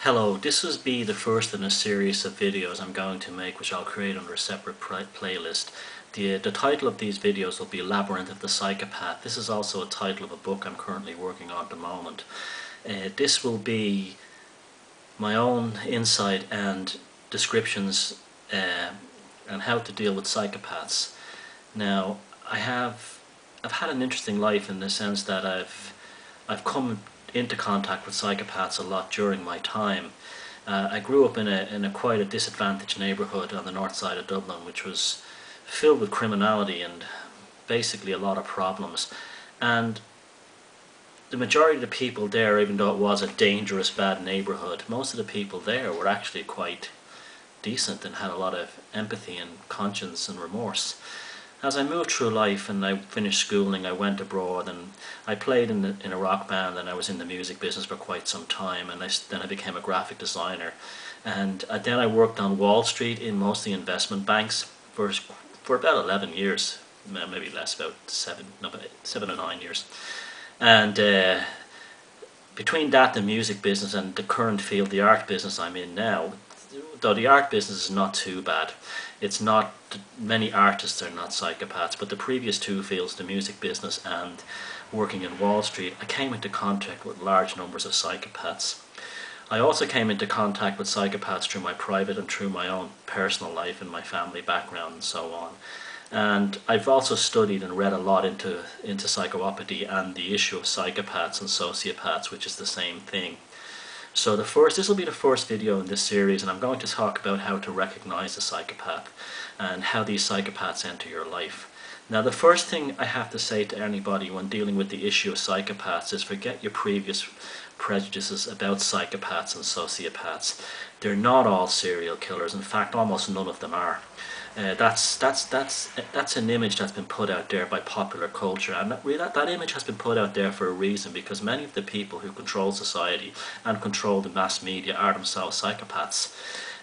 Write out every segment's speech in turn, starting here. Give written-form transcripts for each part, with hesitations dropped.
Hello, this will be the first in a series of videos I'm going to make, which I'll create under a separate playlist. The title of these videos will be Labyrinth of the Psychopath. This is also a title of a book I'm currently working on at the moment. This will be my own insight and descriptions and how to deal with psychopaths. Now, I've had an interesting life in the sense that I've come into contact with psychopaths a lot during my time. I grew up in a quite a disadvantaged neighbourhood on the north side of Dublin, which was filled with criminality and basically a lot of problems. And the majority of the people there, even though it was a dangerous, bad neighbourhood, most of the people there were actually quite decent and had a lot of empathy and conscience and remorse. As I moved through life and I finished schooling, I went abroad and I played in a rock band, and I was in the music business for quite some time, and then I became a graphic designer. And then I worked on Wall Street in mostly investment banks for about 11 years, maybe less, about 7 or 9 years. And between that, the music business, and the current field, the art business I'm in now, though the art business is not too bad, it's not, many artists are not psychopaths, but the previous two fields, the music business and working in Wall Street, I came into contact with large numbers of psychopaths. I also came into contact with psychopaths through my private and through my own personal life and my family background and so on. And I've also studied and read a lot into psychopathy and the issue of psychopaths and sociopaths, which is the same thing. So this will be the first video in this series, and I'm going to talk about how to recognize a psychopath and how these psychopaths enter your life. Now, the first thing I have to say to anybody when dealing with the issue of psychopaths is forget your previous prejudices about psychopaths and sociopaths. They're not all serial killers. In fact, almost none of them are. That's an image that's been put out there by popular culture, and that image has been put out there for a reason, because many of the people who control society and control the mass media are themselves psychopaths,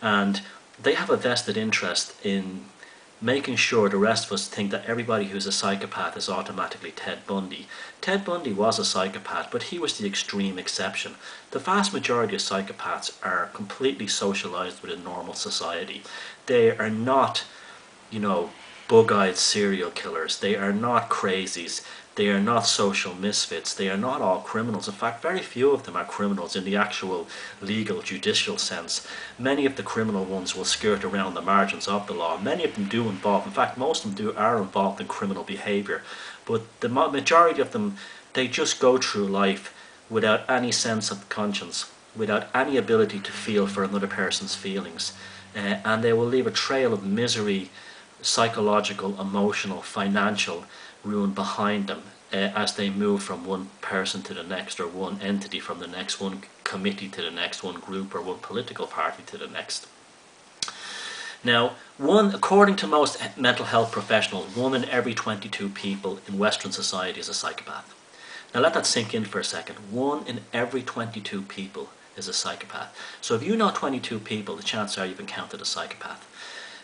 and they have a vested interest in making sure the rest of us think that everybody who's a psychopath is automatically Ted Bundy. Ted Bundy was a psychopath, but he was the extreme exception. The vast majority of psychopaths are completely socialized within normal society. They are not, bug-eyed serial killers. They are not crazies. They are not social misfits. They are not all criminals. In fact, very few of them are criminals in the actual legal, judicial sense. Many of the criminal ones will skirt around the margins of the law. Many of them do involve, in fact, most of them are involved in criminal behavior. But the majority of them, they just go through life without any sense of conscience, without any ability to feel for another person's feelings. And they will leave a trail of misery, psychological, emotional, financial ruin behind them as they move from one person to the next, or one entity from the next, one committee to the next, one group or one political party to the next. Now, according to most mental health professionals, 1 in every 22 people in Western society is a psychopath. Now let that sink in for a second. 1 in every 22 people is a psychopath. So if you know 22 people, the chances are you've encountered a psychopath.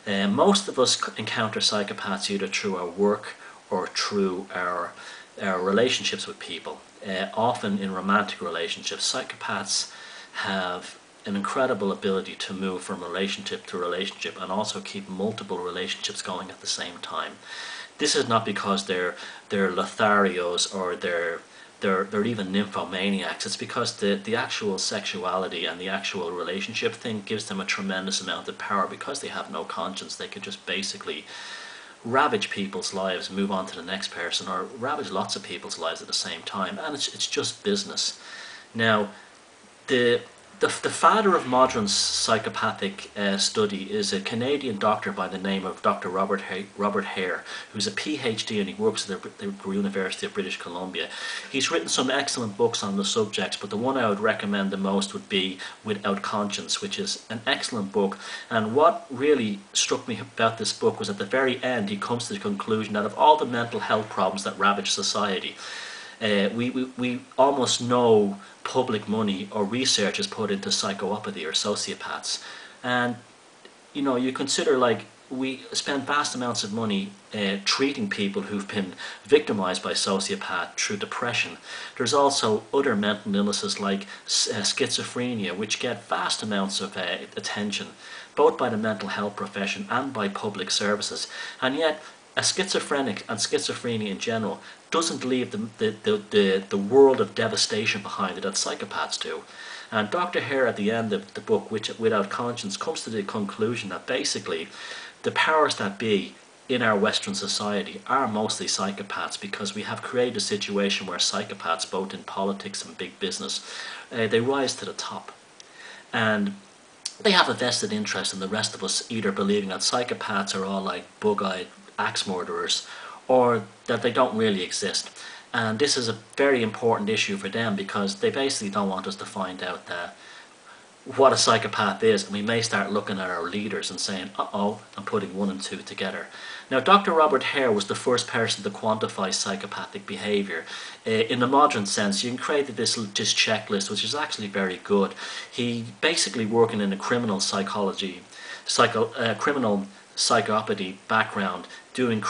Most of us encounter psychopaths either through our work or through our relationships with people. Often in romantic relationships, psychopaths have an incredible ability to move from relationship to relationship and also keep multiple relationships going at the same time. This is not because they're Lotharios or they're even nymphomaniacs. It's because the actual sexuality and the actual relationship thing gives them a tremendous amount of power. Because they have no conscience, they can just basically ravage people's lives, move on to the next person, or ravage lots of people's lives at the same time, and it's just business. Now, the father of modern psychopathic study is a Canadian doctor by the name of Dr. Robert Hare, who's a PhD, and he works at the University of British Columbia. He's written some excellent books on the subjects, but the one I would recommend the most would be Without Conscience, which is an excellent book. And what really struck me about this book was at the very end he comes to the conclusion that of all the mental health problems that ravage society, we almost no public money or research is put into psychopathy or sociopaths. And you consider, like, we spend vast amounts of money treating people who've been victimized by sociopath through depression. There's also other mental illnesses like schizophrenia, which get vast amounts of attention, both by the mental health profession and by public services. And yet, a schizophrenic and schizophrenia in general doesn't leave the world of devastation behind it that psychopaths do. And Dr. Hare at the end of the book, Without Conscience, comes to the conclusion that basically the powers that be in our Western society are mostly psychopaths, because we have created a situation where psychopaths, both in politics and big business, they rise to the top. And they have a vested interest in the rest of us either believing that psychopaths are all like bug-eyed axe murderers, or that they don't really exist. And this is a very important issue for them, because they basically don't want us to find out what a psychopath is, and we may start looking at our leaders and saying, uh-oh, and putting 1 and 2 together. Now, Dr. Robert Hare was the first person to quantify psychopathic behaviour. In the modern sense, you can create this checklist, which is actually very good. He basically working in a criminal psychology, criminal psychopathy background, doing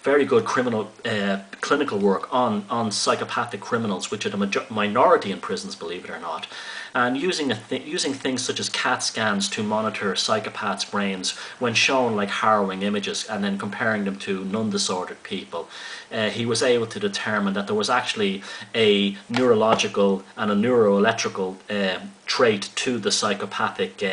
very good clinical work on psychopathic criminals, which are the minority in prisons, believe it or not, and using things such as CAT scans to monitor psychopaths' brains when shown like harrowing images, and then comparing them to non-disordered people. He was able to determine that there was actually a neurological and a neuroelectrical trait to the psychopathic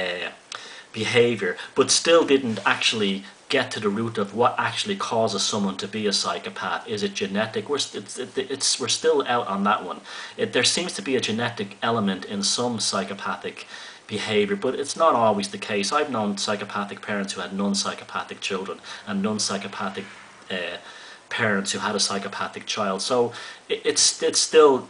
behavior, but still didn't actually get to the root of what actually causes someone to be a psychopath. Is it genetic? We're still out on that one. There seems to be a genetic element in some psychopathic behavior, but it's not always the case. I've known psychopathic parents who had non-psychopathic children, and non-psychopathic parents who had a psychopathic child. So there's still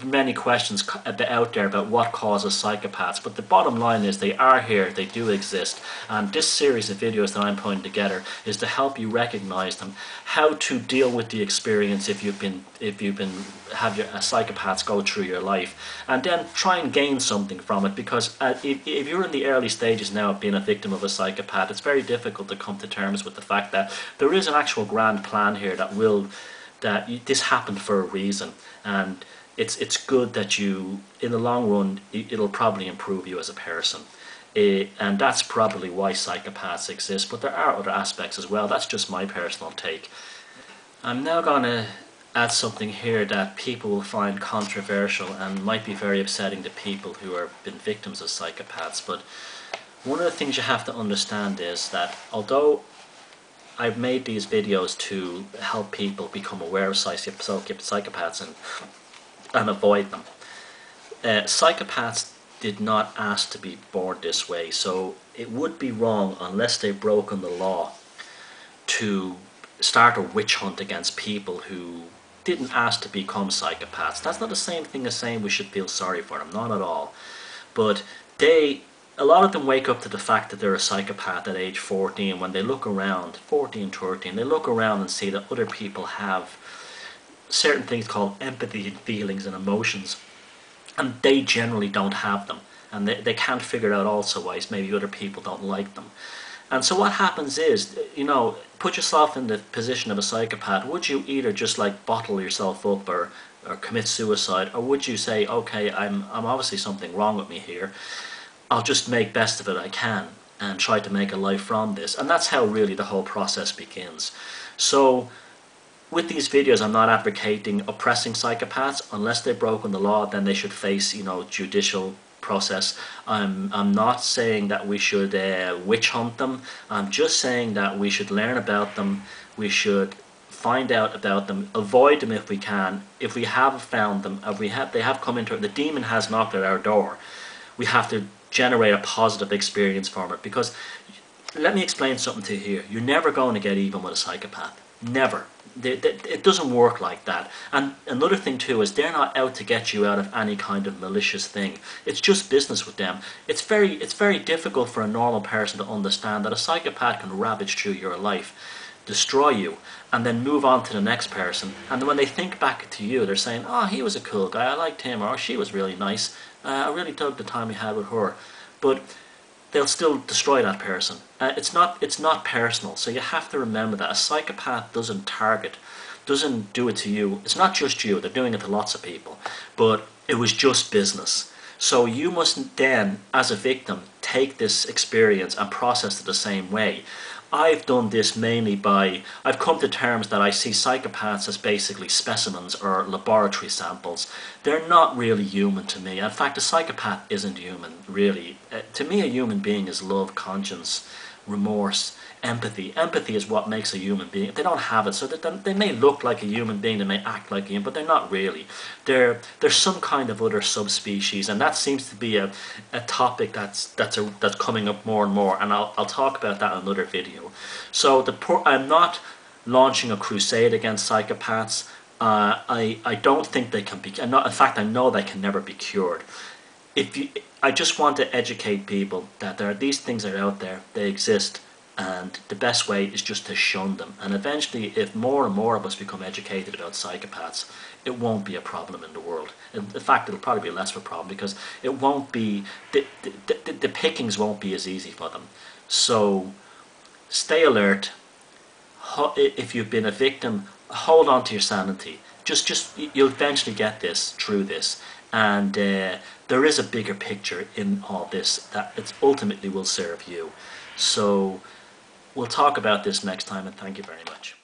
many questions out there about what causes psychopaths, but the bottom line is they are here, they do exist, and this series of videos that I'm putting together is to help you recognize them, how to deal with the experience if you've been psychopaths go through your life, and then try and gain something from it, because if you're in the early stages now of being a victim of a psychopath, it's very difficult to come to terms with the fact that there is an actual grand plan here that this happened for a reason, and it's good that you, in the long run, it'll probably improve you as a person. And that's probably why psychopaths exist, but there are other aspects as well. That's just my personal take. I'm now going to add something here that people will find controversial and might be very upsetting to people who have been victims of psychopaths, but one of the things you have to understand is that although I've made these videos to help people become aware of psychopaths and avoid them, psychopaths did not ask to be born this way, so it would be wrong, unless they've broken the law, to start a witch hunt against people who didn't ask to become psychopaths. That's not the same thing as saying we should feel sorry for them, not at all. But a lot of them wake up to the fact that they're a psychopath at age 14 when they look around, 14, 13, they look around and see that other people have certain things called empathy and feelings and emotions, and they generally don't have them, and they can't figure out also why maybe other people don't like them. And so what happens is, put yourself in the position of a psychopath. Would you either just like bottle yourself up or commit suicide, or would you say, okay, I'm obviously something wrong with me here, I'll just make best of it I can and try to make a life from this? And that's how really the whole process begins. So with these videos, I'm not advocating oppressing psychopaths. Unless they've broken the law, then they should face, judicial process. I'm not saying that we should witch hunt them. I'm just saying that we should learn about them. We should find out about them, avoid them if we can. If we have found them, if they have come into it, the demon has knocked at our door, we have to generate a positive experience from it. Because let me explain something to you here. You're never going to get even with a psychopath. Never. It doesn't work like that. And another thing too is they're not out to get you out of any kind of malicious thing. It's just business with them. It's very difficult for a normal person to understand that a psychopath can ravage through your life, destroy you, and then move on to the next person. And when they think back to you, they're saying, oh, he was a cool guy, I liked him, or she was really nice, I really dug the time we had with her. But they'll still destroy that person. It's not personal. So you have to remember that a psychopath doesn't do it to you. It's not just you. They're doing it to lots of people. But it was just business. So you must then, as a victim, take this experience and process it the same way. I've done this mainly by, I've come to terms that I see psychopaths as basically specimens or laboratory samples. They're not really human to me. In fact, a psychopath isn't human, really. To me, a human being is love, conscience, remorse, empathy. Empathy is what makes a human being. They don't have it, so they may look like a human being, they may act like a human, but they're not really. They're some kind of other subspecies, and that seems to be a topic that's coming up more and more, and I'll talk about that in another video. So I'm not launching a crusade against psychopaths. I don't think they can be. In fact, I know they can never be cured. I just want to educate people that these things are out there, they exist, and the best way is just to shun them. And eventually, if more and more of us become educated about psychopaths, it won't be a problem in the world. In fact, it'll probably be less of a problem, because it won't be, the pickings won't be as easy for them. So stay alert. If you've been a victim, hold on to your sanity. You'll eventually get this through this. And there is a bigger picture in all this that it ultimately will serve you. So we'll talk about this next time, and thank you very much.